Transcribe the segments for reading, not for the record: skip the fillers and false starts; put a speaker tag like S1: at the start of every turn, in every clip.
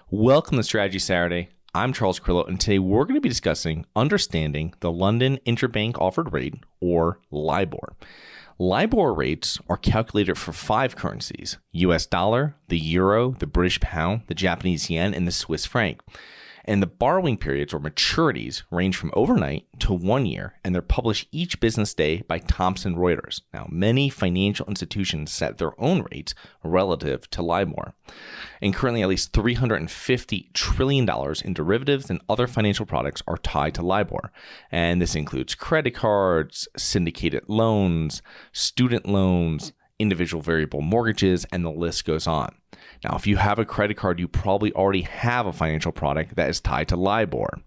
S1: Welcome to Strategy Saturday. I'm Charles Crillo, and today we're going to be discussing understanding the London Interbank Offered Rate, or Libor. Libor rates are calculated for 5 currencies: US dollar, the euro, the British pound, the Japanese yen, and the Swiss franc. And the borrowing periods or maturities range from overnight to 1 year, and they're published each business day by Thompson Reuters. Now, many financial institutions set their own rates relative to Libor. And currently, at least $350 trillion in derivatives and other financial products are tied to Libor. And this includes credit cards, syndicated loans, student loans, individual variable mortgages, and the list goes on. Now, if you have a credit card, you probably already have a financial product that is tied to Libor.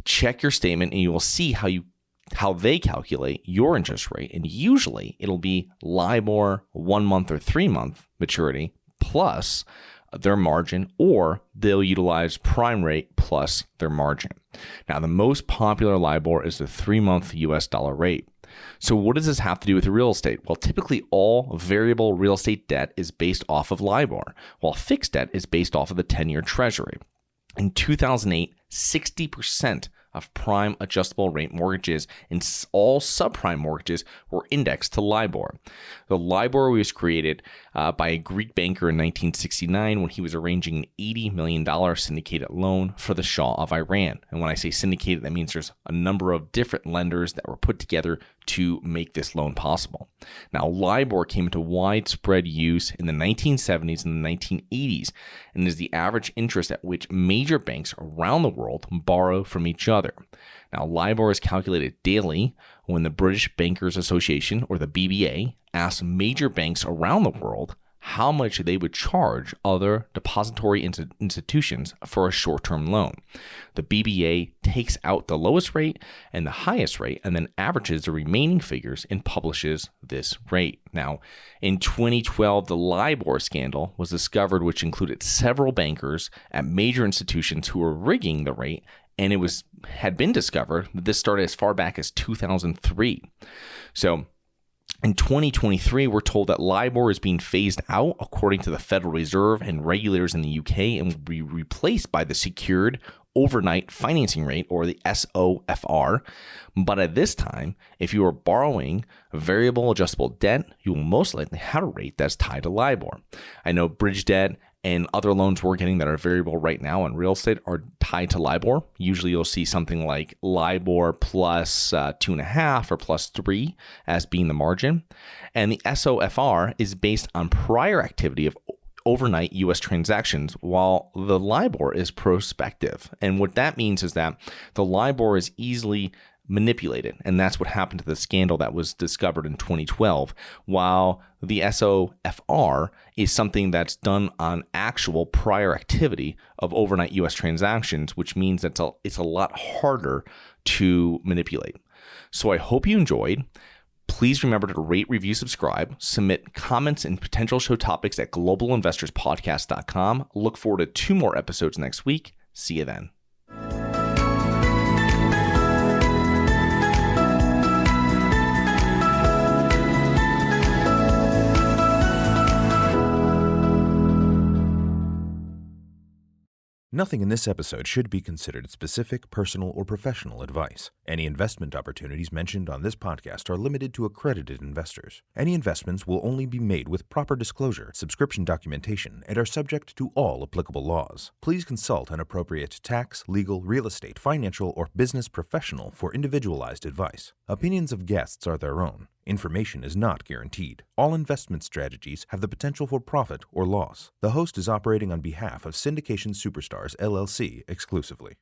S1: Check your statement and you will see how they calculate your interest rate. And usually it'll be Libor 1 month or 3 month maturity plus their margin, or they'll utilize prime rate plus their margin. Now, the most popular Libor is the 3-month US dollar rate. So what does this have to do with real estate? Well, typically all variable real estate debt is based off of Libor, while fixed debt is based off of the 10-year treasury. In 2008, 60% of prime adjustable rate mortgages and all subprime mortgages were indexed to Libor. The Libor was created by a Greek banker in 1969 when he was arranging an $80 million syndicated loan for the Shah of Iran. And when I say syndicated, that means there's a number of different lenders that were put together to make this loan possible. Now, Libor came into widespread use in the 1970s and the 1980s, and is the average interest at which major banks around the world borrow from each other. Now, Libor is calculated daily when the British Bankers Association, or the BBA, asks major banks around the world how much they would charge other depository institutions for a short-term loan. The BBA takes out the lowest rate and the highest rate and then averages the remaining figures and publishes this rate. Now, in 2012, the Libor scandal was discovered, which included several bankers at major institutions who were rigging the rate, and it had been discovered that this started as far back as 2003. So, in 2023, we're told that Libor is being phased out according to the Federal Reserve and regulators in the UK and will be replaced by the Secured Overnight Financing Rate, or the SOFR. But at this time, if you are borrowing variable adjustable debt, you will most likely have a rate that's tied to Libor. I know bridge debt and other loans we're getting that are variable right now in real estate are tied to Libor. Usually you'll see something like Libor plus 2.5 or plus 3 as being the margin. And the SOFR is based on prior activity of overnight U.S. transactions, while the Libor is prospective. And what that means is that the Libor is easily manipulated, and that's what happened to the scandal that was discovered in 2012, while the SOFR is something that's done on actual prior activity of overnight U.S. transactions, which means that it's a lot harder to manipulate. So I hope you enjoyed. Please remember to rate, review, subscribe, submit comments and potential show topics at globalinvestorspodcast.com. Look forward to 2 more episodes next week. See you then.
S2: Nothing in this episode should be considered specific, personal, or professional advice. Any investment opportunities mentioned on this podcast are limited to accredited investors. Any investments will only be made with proper disclosure, subscription documentation, and are subject to all applicable laws. Please consult an appropriate tax, legal, real estate, financial, or business professional for individualized advice. Opinions of guests are their own. Information is not guaranteed. All investment strategies have the potential for profit or loss. The host is operating on behalf of Syndication Superstars, LLC exclusively.